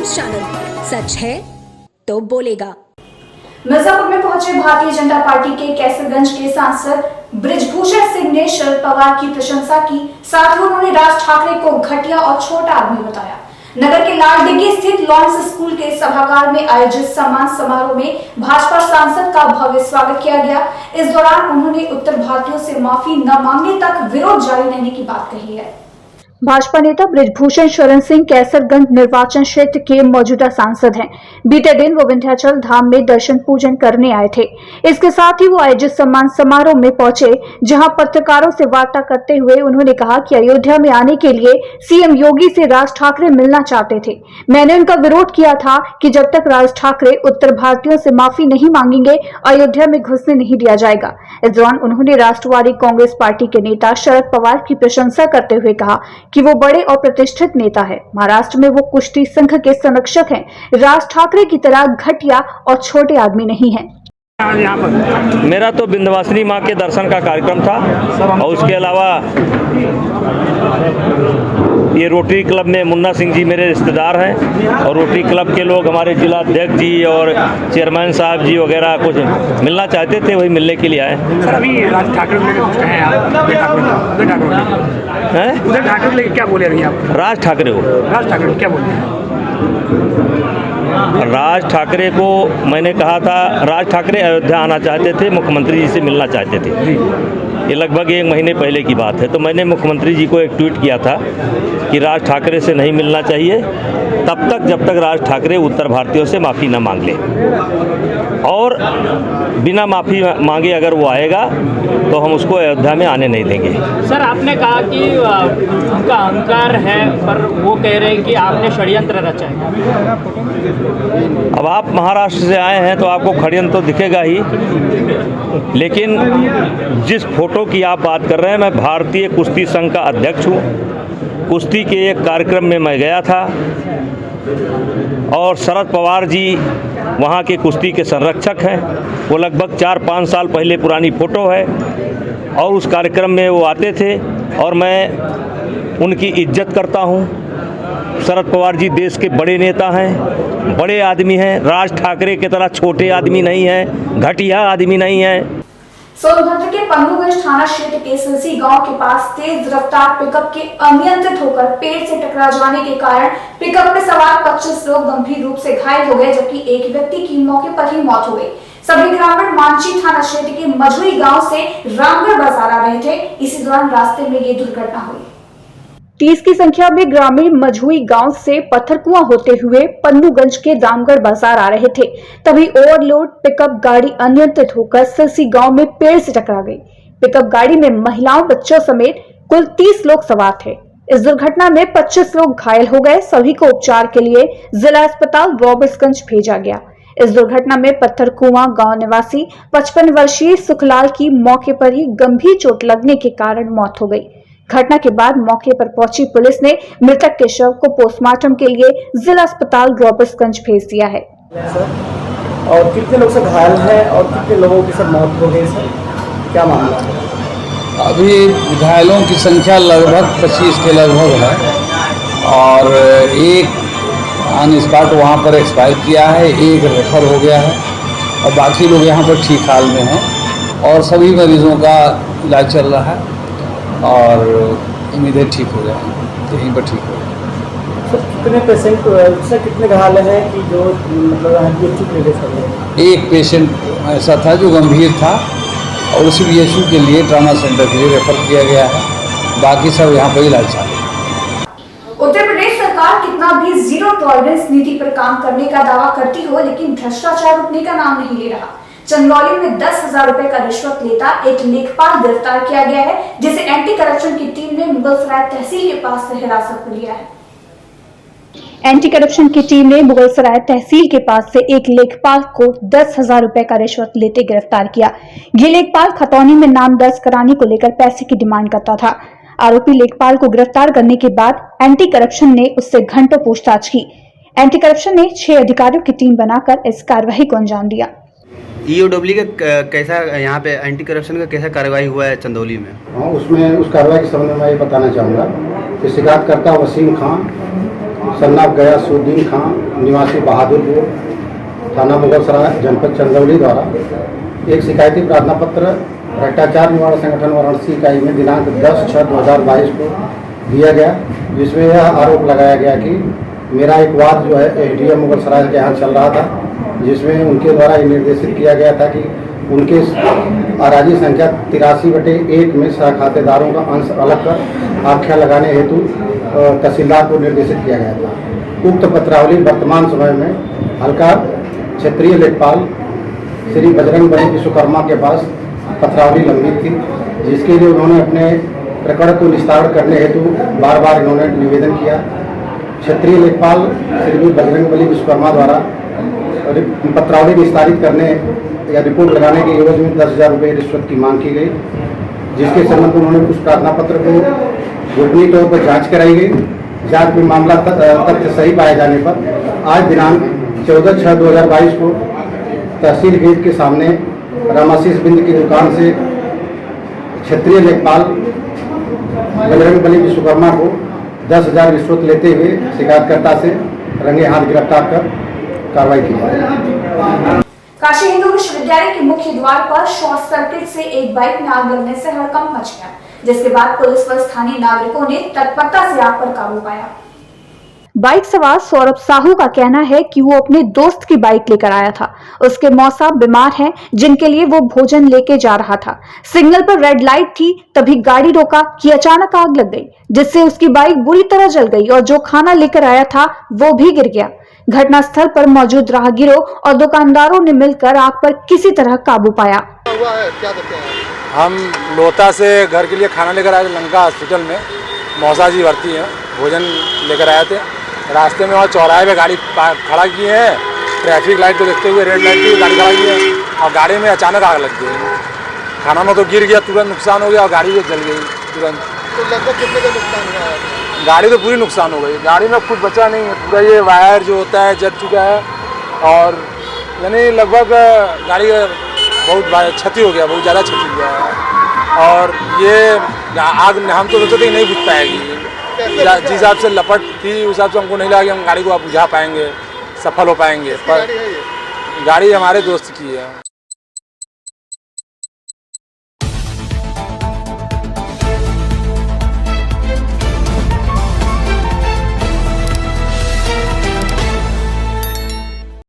News channel, सच है तो बोलेगा। मिर्जापुर में पहुंचे भारतीय जनता पार्टी के कैसरगंज के सांसद बृजभूषण सिंह ने शरद पवार की प्रशंसा की। साथ ही उन्होंने राज ठाकरे को घटिया और छोटा आदमी बताया। नगर के लालडिग्गी स्थित लॉरेंस स्कूल के सभागार में आयोजित सम्मान समारोह में भाजपा सांसद का भव्य स्वागत किया गया। इस दौरान उन्होंने उत्तर भारतीयों से माफी न मांगने तक विरोध जारी रहने की बात कही है। भाजपा नेता बृजभूषण शरण सिंह कैसरगंज निर्वाचन क्षेत्र के मौजूदा सांसद हैं। बीते दिन वो विंध्याचल धाम में दर्शन पूजन करने आए थे। इसके साथ ही वो आयोजित सम्मान समारोह में पहुंचे, जहां पत्रकारों से वार्ता करते हुए उन्होंने कहा कि अयोध्या में आने के लिए सीएम योगी से राज ठाकरे मिलना चाहते थे। मैंने उनका विरोध किया था कि जब तक राज ठाकरे उत्तर भारतीयों से माफी नहीं मांगेंगे, अयोध्या में घुसने नहीं दिया जाएगा। इस दौरान उन्होंने राष्ट्रवादी कांग्रेस पार्टी के नेता शरद पवार की प्रशंसा करते हुए कहा कि वो बड़े और प्रतिष्ठित नेता है। महाराष्ट्र में वो कुश्ती संघ के संरक्षक हैं। राज ठाकरे की तरह घटिया और छोटे आदमी नहीं हैं। मेरा तो विंध्यवासिनी माँ के दर्शन का कार्यक्रम था और उसके अलावा ये रोटरी क्लब में मुन्ना सिंह जी मेरे रिश्तेदार हैं और रोटरी क्लब के लोग हमारे जिला अध्यक्ष जी और चेयरमैन साहब जी वगैरह कुछ मिलना चाहते थे, वही मिलने के लिए आए। सर अभी राज ठाकरे उधर ठाकरे लेके क्या बोले अभी आप? राज ठाकरे हो, राज ठाकरे क्या बोले? राज ठाकरे को मैंने कहा था, राज ठाकरे अयोध्या आना चाहते थे, मुख्यमंत्री जी से मिलना चाहते थे। ये लगभग 1 महीने पहले की बात है। तो मैंने मुख्यमंत्री जी को एक ट्वीट किया था कि राज ठाकरे से नहीं मिलना चाहिए तब तक जब तक राज ठाकरे उत्तर भारतीयों से माफ़ी न मांग ले, और बिना माफ़ी मांगे अगर वो आएगा तो हम उसको अयोध्या में आने नहीं देंगे। सर आपने कहा कि उनका अहंकार है, पर वो कह रहे हैं कि आपने षड्यंत्र रचा है। अब आप महाराष्ट्र से आए हैं तो आपको षड्यंत्र तो दिखेगा ही, लेकिन जिस फोटो की आप बात कर रहे हैं, मैं भारतीय कुश्ती संघ का अध्यक्ष हूँ। कुश्ती के एक कार्यक्रम में मैं गया था और शरद पवार जी वहाँ के कुश्ती के संरक्षक हैं। वो लगभग 4-5 साल पहले पुरानी फ़ोटो है और उस कार्यक्रम में वो आते थे और मैं उनकी इज्जत करता हूँ। शरद पवार जी देश के बड़े नेता हैं, बड़े आदमी हैं। राज ठाकरे की तरह छोटे आदमी नहीं हैं, घटिया आदमी नहीं हैं। सोनभद्र के पन्नूगंज थाना क्षेत्र के सिलसी गांव के पास तेज रफ्तार पिकअप के अनियंत्रित होकर पेड़ से टकरा जाने के कारण पिकअप में सवार 25 लोग गंभीर रूप से घायल हो गए, जबकि एक व्यक्ति की मौके पर ही मौत हो गई। सभी ग्रामीण मांची थाना क्षेत्र के मझुई गांव से रामगढ़ बाजार आ रहे थे। इसी दौरान रास्ते में ये दुर्घटना हुई। 30 की संख्या में ग्रामीण मझुई गांव से पत्थरकुआं होते हुए पन्नूगंज के रामगढ़ बाजार आ रहे थे। तभी ओवरलोड पिकअप गाड़ी अनियंत्रित होकर सिलसी गांव में पेड़ से टकरा गई। पिकअप गाड़ी में महिलाओं, बच्चों समेत कुल 30 लोग सवार थे। इस दुर्घटना में 25 लोग घायल हो गए। सभी को उपचार के लिए जिला अस्पताल रॉबर्ट्सगंज भेजा गया। इस दुर्घटना में पत्थरकुआं गांव निवासी 55 वर्षीय सुखलाल की मौके पर ही गंभीर चोट लगने के कारण मौत हो गई। घटना के बाद मौके पर पहुंची पुलिस ने मृतक के शव को पोस्टमार्टम के लिए जिला अस्पताल रॉबर्ट्सगंज भेज दिया है। और कितने लोग सब घायल हैं और कितने लोगों की सब मौत हो गई सर, क्या मामला है? अभी घायलों की संख्या लगभग 25 के लगभग है और एक ऑन स्पॉट वहाँ पर एक्सपायर किया है, एक रेफर हो गया है और बाकी लोग यहाँ पर ठीक हाल में हैं और सभी मरीजों का इलाज चल रहा है और उम्मीद है ठीक हो जाए, यहीं पर ठीक हो जाए। सर कितने पेशेंट सर कितने घायल हैं कि जो मतलब BHU ले गए सर? एक पेशेंट ऐसा था जो गंभीर था और उसी BHU के लिए ट्रामा सेंटर के लिए रेफर किया गया है, बाकी सब यहाँ पर इलाज चालू है। उत्तर प्रदेश सरकार कितना भी जीरो टॉलरेंस नीति पर काम करने का दावा करती हो, लेकिन भ्रष्टाचार रुकने का नाम नहीं ले रहा। चंदौली में 10,000 रुपए का रिश्वत लेता एक लेखपाल गिरफ्तार किया गया है, जिसे एंटी करप्शन की टीम ने मुगलसराय तहसील के पास से हिरासत में लिया है। एंटी करप्शन की टीम ने मुगलसराय तहसील के पास से एक लेखपाल को 10,000 रुपए का रिश्वत लेते गिरफ्तार किया। ये लेखपाल खतौनी में नाम दर्ज कराने को लेकर पैसे की डिमांड करता था। आरोपी लेखपाल को गिरफ्तार करने के बाद एंटी करप्शन ने उससे घंटों पूछताछ की। एंटी करप्शन ने 6 अधिकारियों की टीम बनाकर इस कार्रवाई को अंजाम दिया। EOW का कैसा यहाँ पे एंटी करप्शन का कैसा कार्रवाई हुआ है चंदौली में? हाँ, उसमें उस कार्रवाई के संबंध में मैं ये बताना चाहूँगा कि शिकायतकर्ता वसीम खान सन्नाब गयासुद्दीन खान निवासी बहादुरपुर थाना मुगलसराय जनपद चंदौली द्वारा एक शिकायती प्रार्थना पत्र भ्रष्टाचार निवारण संगठन वाराणसी इकाई में दिनांक 10/6/2022 को दिया गया, जिसमें यह आरोप लगाया गया कि मेरा एक वाद जो है एसडीएम मुगलसराय के यहाँ चल रहा था, जिसमें उनके द्वारा ये निर्देशित किया गया था कि उनके अराजी संख्या 83/1 में सहखातेदारों का अंश अलग कर आख्या लगाने हेतु तहसीलदार को निर्देशित किया गया था। उक्त पत्रावली वर्तमान समय में हल्का क्षेत्रीय लेखपाल श्री बजरंगबली विश्वकर्मा के पास पत्रावली लंबित थी, जिसके लिए उन्होंने अपने प्रकरण को निस्तारण करने हेतु बार बार इन्होंने निवेदन किया। क्षेत्रीय लेखपाल श्री बजरंगबली विश्वकर्मा द्वारा पत्रावली निस्तारित करने या रिपोर्ट लगाने के एवज में 10,000 रुपये रिश्वत की मांग की गई, जिसके संबंध में उन्होंने उस प्रार्थना पत्र को गोपनीय तौर पर जांच कराई गई। जांच में मामला तथ्य सही पाए जाने पर आज दिनांक 14/6/2022 को तहसील गेट के सामने रामाशीष बिंद की दुकान से क्षेत्रीय लेखपाल बजरंगबली विश्वकर्मा को 10,000 रिश्वत लेते हुए शिकायतकर्ता से रंगे हाथ गिरफ्तार कर कार्रवाई की जाए। काशी हिंदू विश्वविद्यालय के मुख्य द्वार पर शॉर्ट सर्किट से एक बाइक में आग लगने से हड़कंप मच गया, जिसके बाद पुलिस व स्थानीय नागरिकों ने तत्परता से आग पर काबू पाया। बाइक सवार सौरभ साहू का कहना है कि वो अपने दोस्त की बाइक लेकर आया था। उसके मौसा बीमार हैं, जिनके लिए वो भोजन लेके जा रहा था। सिग्नल पर रेड लाइट थी, तभी गाड़ी रोका कि अचानक आग लग गई, जिससे उसकी बाइक बुरी तरह जल गई और जो खाना लेकर आया था वो भी गिर गया। घटनास्थल पर मौजूद राहगीरों और दुकानदारों ने मिलकर आग पर किसी तरह काबू पाया। हम लोता से घर के लिए खाना लेकर आए थे, लंका हॉस्पिटल में मौसा जी भर्ती हैं, भोजन लेकर आए थे। रास्ते में वहाँ चौराहे पे गाड़ी खड़ा किए हैं, ट्रैफिक लाइट को देखते हुए रेड लाइट की गाड़ी खड़ा की है और गाड़ी में अचानक आग लग गई। खाना में तो गिर गया, तुरंत नुकसान हो गया और गाड़ी भी जल गई तुरंत। तो लगभग कितने का नुकसान हुआ है? गाड़ी तो पूरी नुकसान हो गई, गाड़ी में कुछ बचा नहीं है, पूरा ये वायर जो होता है जल चुका है और यानी लगभग गाड़ी का बहुत क्षति हो गया, बहुत ज़्यादा क्षति हुआ है। और ये आग हम तो सोचते ही नहीं बुझ पाएगी, जिस हिसाब से लपट थी उस हिसाब से हमको नहीं लगा कि हम गाड़ी को आप बुझा पाएंगे, सफल हो पाएंगे। पर गाड़ी हमारे दोस्त की है।